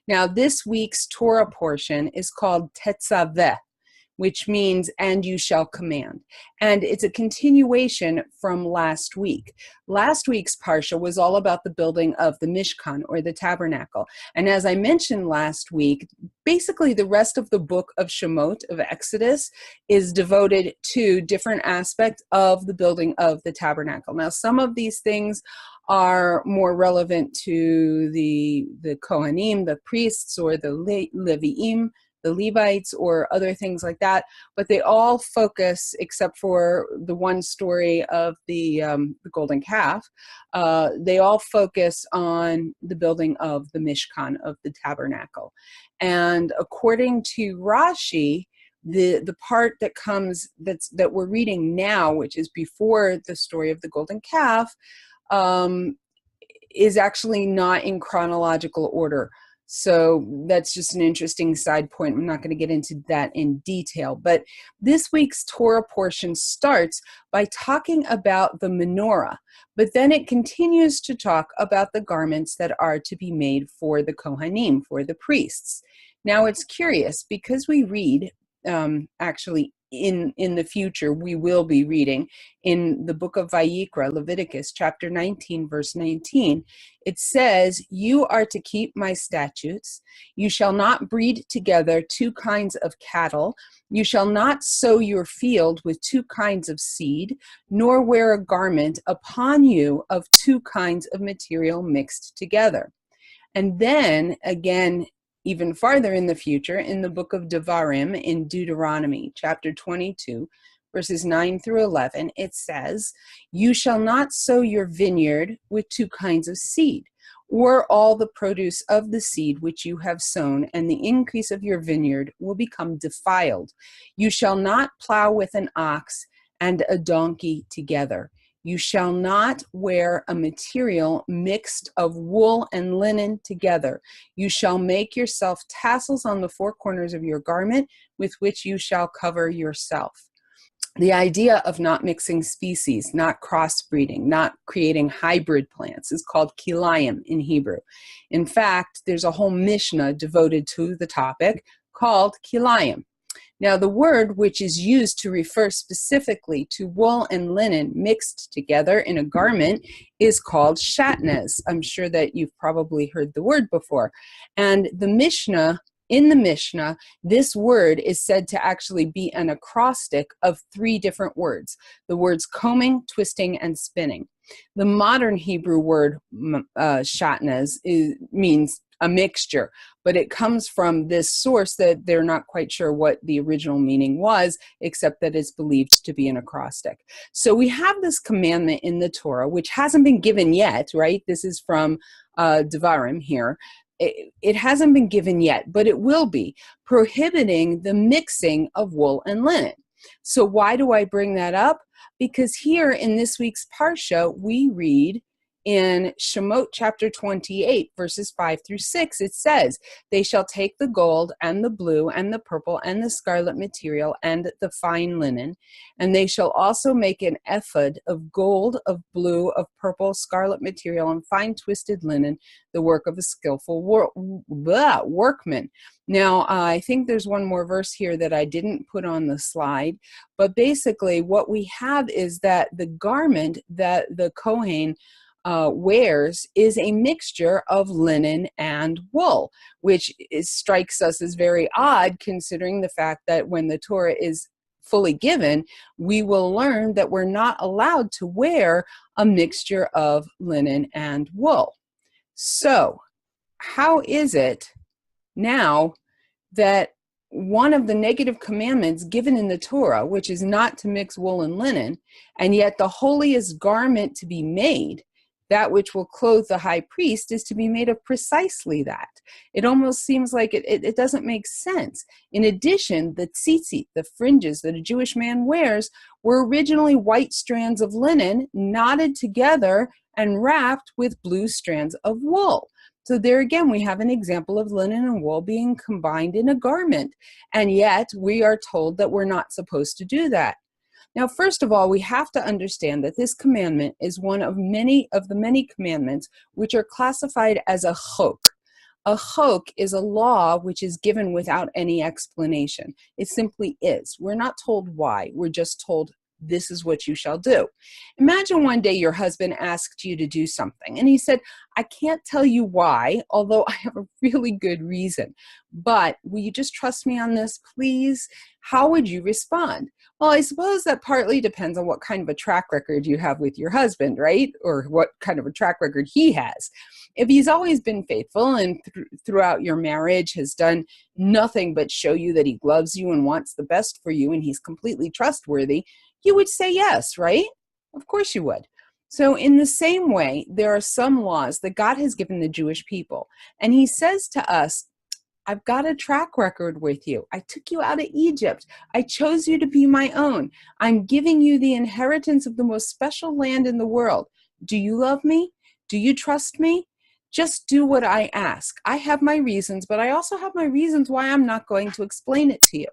Now, this week's Torah portion is called Tetzaveh, which means, and you shall command. And it's a continuation from last week. Last week's Parsha was all about the building of the Mishkan, or the tabernacle. And as I mentioned last week, basically the rest of the book of Shemot, of Exodus, is devoted to different aspects of the building of the tabernacle. Now, some of these things are more relevant to the Kohanim, the priests, or the Leviim, the Levites, or other things like that, but they all focus, except for the one story of the golden calf, they all focus on the building of the Mishkan, of the tabernacle. And according to Rashi, the part that comes that we're reading now, which is before the story of the golden calf, is actually not in chronological order. So that's just an interesting side point. I'm not going to get into that in detail. But this week's Torah portion starts by talking about the menorah, but then it continues to talk about the garments that are to be made for the Kohanim, for the priests. Now it's curious because we read, actually in the future, we will be reading in the book of Vayikra, Leviticus, chapter 19, verse 19. It says, "You are to keep my statutes. You shall not breed together two kinds of cattle. You shall not sow your field with two kinds of seed, nor wear a garment upon you of two kinds of material mixed together." And then again, even farther in the future, in the book of Devarim, in Deuteronomy, chapter 22, verses 9 through 11, it says, "You shall not sow your vineyard with two kinds of seed, or all the produce of the seed which you have sown, and the increase of your vineyard will become defiled. You shall not plow with an ox and a donkey together. You shall not wear a material mixed of wool and linen together. You shall make yourself tassels on the four corners of your garment, with which you shall cover yourself." The idea of not mixing species, not crossbreeding, not creating hybrid plants is called kilayim in Hebrew. In fact, there's a whole Mishnah devoted to the topic called kilayim. Now, the word which is used to refer specifically to wool and linen mixed together in a garment is called shatnez. I'm sure that you've probably heard the word before. And in the Mishnah, this word is said to actually be an acrostic of three different words: the words combing, twisting, and spinning. The modern Hebrew word shatnez means a mixture, but it comes from this source that they're not quite sure what the original meaning was, except that it's believed to be an acrostic. So we have this commandment in the Torah, which hasn't been given yet, right? This is from Devarim here. It hasn't been given yet, but it will be, prohibiting the mixing of wool and linen. So why do I bring that up? Because here in this week's Parsha, we read in Shemot chapter 28, verses 5 through 6, it says, "They shall take the gold and the blue and the purple and the scarlet material and the fine linen, and they shall also make an ephod of gold, of blue, of purple, scarlet material, and fine twisted linen, the work of a skillful workman." Now, I think there's one more verse here that I didn't put on the slide, but basically what we have is that the garment that the Kohen wears is a mixture of linen and wool, which strikes us as very odd, considering the fact that when the Torah is fully given, we will learn that we're not allowed to wear a mixture of linen and wool. So how is it now that one of the negative commandments given in the Torah, which is not to mix wool and linen, and yet the holiest garment to be made, that which will clothe the high priest, is to be made of precisely that? It almost seems like it doesn't make sense. In addition, the tzitzit, the fringes that a Jewish man wears, were originally white strands of linen knotted together and wrapped with blue strands of wool. So there again, we have an example of linen and wool being combined in a garment, and yet we are told that we're not supposed to do that. Now, first of all, we have to understand that this commandment is one of the many commandments which are classified as a chok. A chok is a law which is given without any explanation. It simply is. We're not told why. We're just told this is what you shall do. Imagine one day your husband asked you to do something and he said, I can't tell you why, although I have a really good reason, but will you just trust me on this, please? How would you respond? Well, I suppose that partly depends on what kind of a track record you have with your husband, right? Or what kind of a track record he has. If he's always been faithful and throughout your marriage has done nothing but show you that he loves you and wants the best for you and he's completely trustworthy, you would say yes, right? Of course you would. So in the same way, there are some laws that God has given the Jewish people. And he says to us, I've got a track record with you. I took you out of Egypt. I chose you to be my own. I'm giving you the inheritance of the most special land in the world. Do you love me? Do you trust me? Just do what I ask. I have my reasons, but I also have my reasons why I'm not going to explain it to you.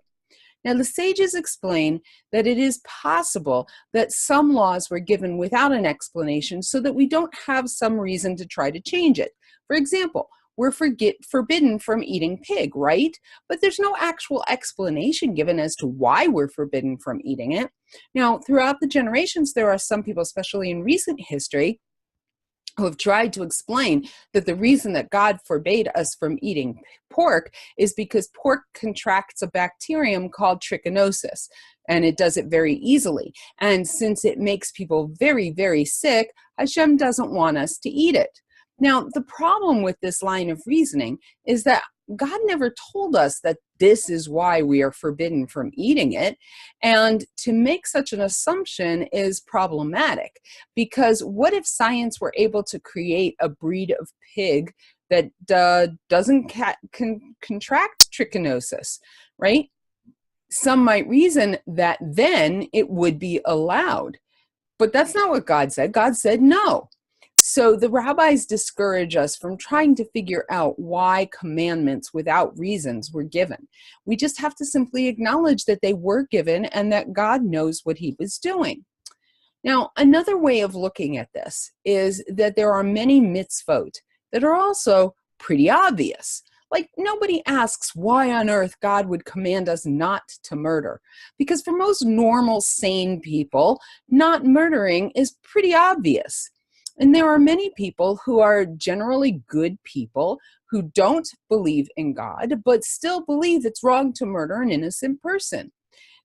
Now, the sages explain that it is possible that some laws were given without an explanation so that we don't have some reason to try to change it. For example, we're forbidden from eating pig, right? But there's no actual explanation given as to why we're forbidden from eating it. Now, throughout the generations, there are some people, especially in recent history, who have tried to explain that the reason that God forbade us from eating pork is because pork contracts a bacterium called trichinosis, and it does it very easily. And since it makes people very, very sick, Hashem doesn't want us to eat it. Now, the problem with this line of reasoning is that God never told us that this is why we are forbidden from eating it. And to make such an assumption is problematic, because what if science were able to create a breed of pig that doesn't contract trichinosis, right? Some might reason that then it would be allowed. But that's not what God said. God said no. So the rabbis discourage us from trying to figure out why commandments without reasons were given. We just have to simply acknowledge that they were given and that God knows what he was doing. Now, another way of looking at this is that there are many mitzvot that are also pretty obvious. Like, nobody asks why on earth God would command us not to murder. Because for most normal, sane people, not murdering is pretty obvious. And there are many people who are generally good people who don't believe in God, but still believe it's wrong to murder an innocent person.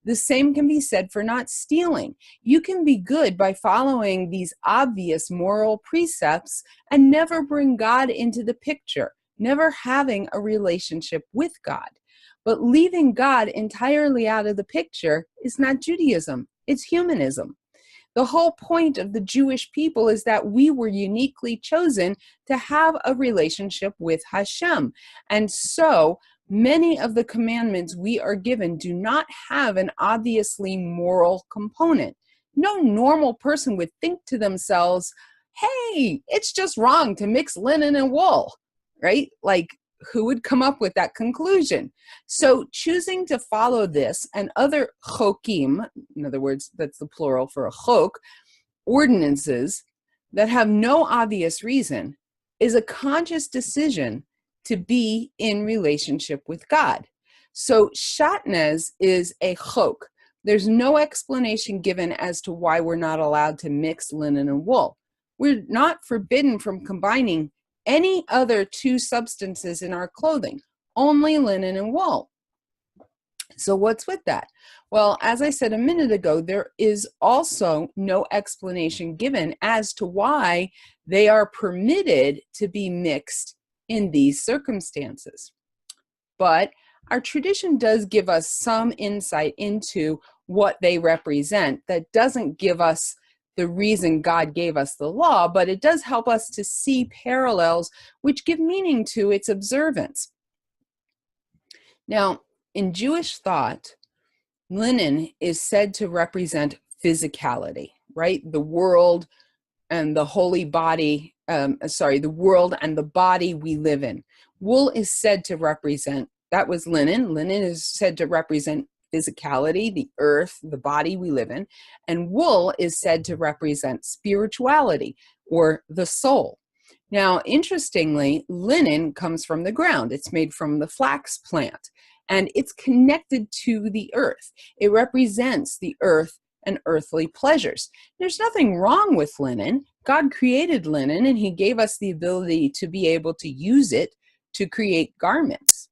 The same can be said for not stealing. You can be good by following these obvious moral precepts and never bring God into the picture, never having a relationship with God. But leaving God entirely out of the picture is not Judaism, it's humanism. The whole point of the Jewish people is that we were uniquely chosen to have a relationship with Hashem. And so many of the commandments we are given do not have an obviously moral component. No normal person would think to themselves, hey, it's just wrong to mix linen and wool, right? Like, who would come up with that conclusion? So choosing to follow this and other chokim, in other words, that's the plural for a chok, ordinances that have no obvious reason, is a conscious decision to be in relationship with God. So shatnez is a chok. There's no explanation given as to why we're not allowed to mix linen and wool. We're not forbidden from combining any other two substances in our clothing, only linen and wool. So what's with that? Well, as I said a minute ago, there is also no explanation given as to why they are permitted to be mixed in these circumstances. But our tradition does give us some insight into what they represent. That doesn't give us the reason God gave us the law, but it does help us to see parallels which give meaning to its observance. Now, in Jewish thought, linen is said to represent physicality, right? The world and the holy body, the world and the body we live in. Wool is said to represent, that was linen. Linen is said to represent physicality, the earth, the body we live in. And wool is said to represent spirituality or the soul. Now, interestingly, linen comes from the ground. It's made from the flax plant, and it's connected to the earth. It represents the earth and earthly pleasures. There's nothing wrong with linen. God created linen, and he gave us the ability to be able to use it to create garments.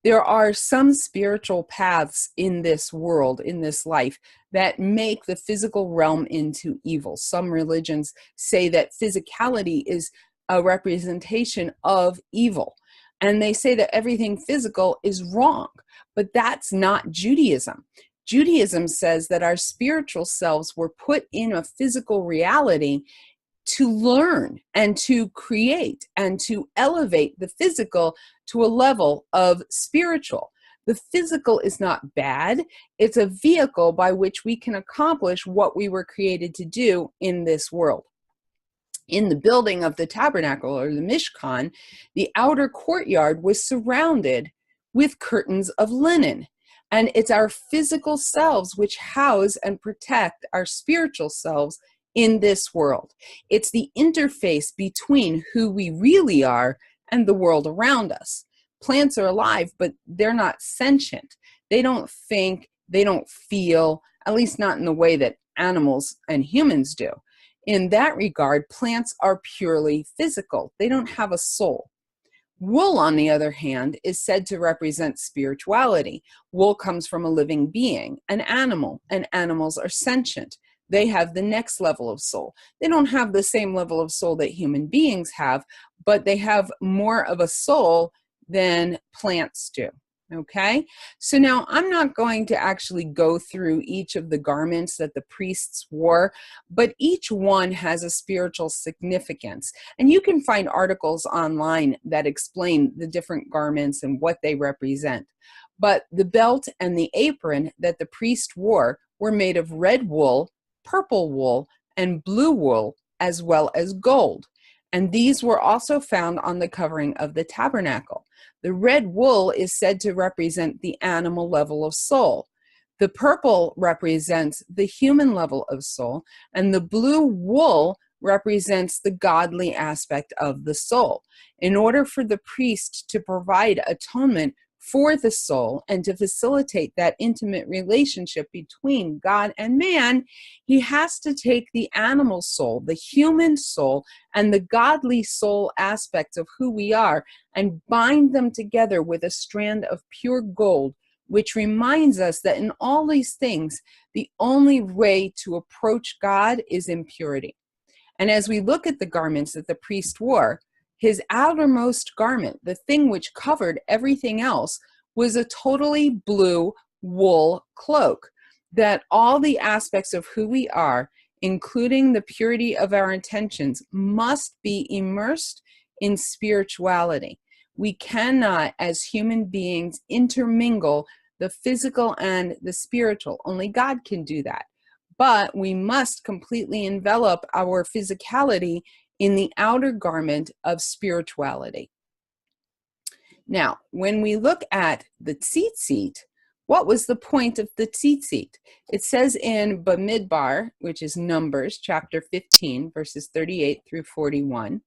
There are some spiritual paths in this world, in this life, that make the physical realm into evil. Some religions say that physicality is a representation of evil, and they say that everything physical is wrong, but that's not Judaism. Judaism says that our spiritual selves were put in a physical reality to learn and to create and to elevate the physical to a level of spiritual. The physical is not bad. It's a vehicle by which we can accomplish what we were created to do in this world. In the building of the tabernacle or the Mishkan, the outer courtyard was surrounded with curtains of linen. And it's our physical selves which house and protect our spiritual selves in this world. It's the interface between who we really are and the world around us. Plants are alive, but they're not sentient. They don't think, they don't feel, at least not in the way that animals and humans do. In that regard, plants are purely physical. They don't have a soul. Wool, on the other hand, is said to represent spirituality. Wool comes from a living being, an animal, and animals are sentient. They have the next level of soul. They don't have the same level of soul that human beings have, but they have more of a soul than plants do. Okay, so now I'm not going to actually go through each of the garments that the priests wore, but each one has a spiritual significance. And you can find articles online that explain the different garments and what they represent. But the belt and the apron that the priest wore were made of red wool, purple wool, and blue wool, as well as gold. And these were also found on the covering of the tabernacle. The red wool is said to represent the animal level of soul. The purple represents the human level of soul, and the blue wool represents the godly aspect of the soul. In order for the priest to provide atonement for the soul and to facilitate that intimate relationship between God and man, he has to take the animal soul, the human soul, and the godly soul aspects of who we are and bind them together with a strand of pure gold, which reminds us that in all these things, the only way to approach God is in purity. And as we look at the garments that the priest wore, his outermost garment, the thing which covered everything else, was a totally blue wool cloak, that all the aspects of who we are, including the purity of our intentions, must be immersed in spirituality. We cannot, as human beings, intermingle the physical and the spiritual. Only God can do that. But we must completely envelop our physicality in the outer garment of spirituality. Now, when we look at the tzitzit, what was the point of the tzitzit? It says in Bamidbar, which is Numbers, chapter 15, verses 38 through 41,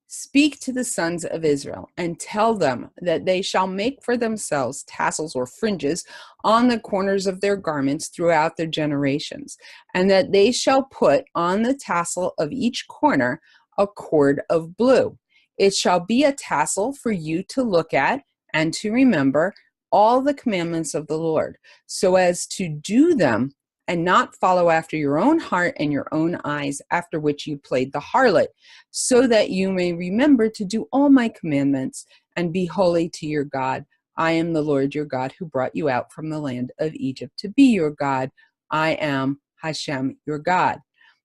"Speak to the sons of Israel and tell them that they shall make for themselves tassels or fringes on the corners of their garments throughout their generations, and that they shall put on the tassel of each corner a cord of blue. It shall be a tassel for you to look at and to remember all the commandments of the Lord, so as to do them and not follow after your own heart and your own eyes, after which you played the harlot, so that you may remember to do all my commandments and be holy to your God. I am the Lord your God who brought you out from the land of Egypt to be your God. I am Hashem your God."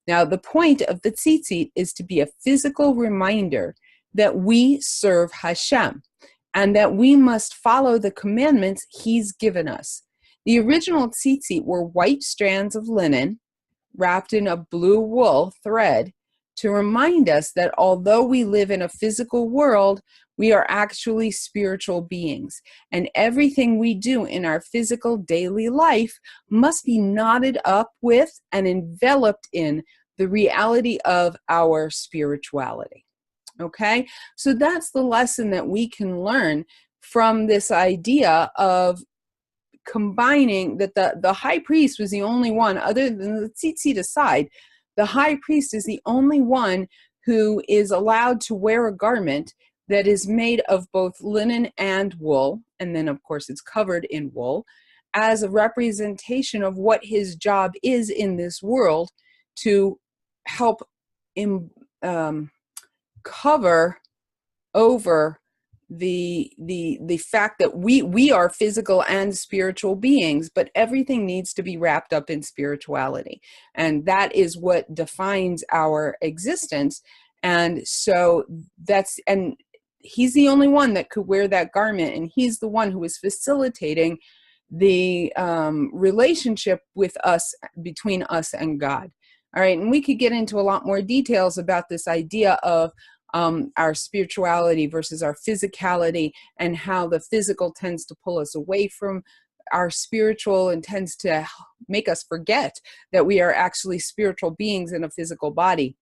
Now, the point of the tzitzit is to be a physical reminder that we serve Hashem and that we must follow the commandments he's given us. The original tzitzit were white strands of linen wrapped in a blue wool thread to remind us that although we live in a physical world, we are actually spiritual beings. And everything we do in our physical daily life must be knotted up with and enveloped in the reality of our spirituality. Okay, so that's the lesson that we can learn from this idea of combining that the high priest was the only one, other than the tzitzit aside, the high priest is the only one who is allowed to wear a garment that is made of both linen and wool, and then of course it's covered in wool, as a representation of what his job is in this world, to help cover over the fact that we are physical and spiritual beings, but everything needs to be wrapped up in spirituality, and that is what defines our existence. And so and he's the only one that could wear that garment, and he's the one who is facilitating the relationship with us, between us and God. All right, and we could get into a lot more details about this idea of our spirituality versus our physicality, and how the physical tends to pull us away from our spiritual and tends to make us forget that we are actually spiritual beings in a physical body.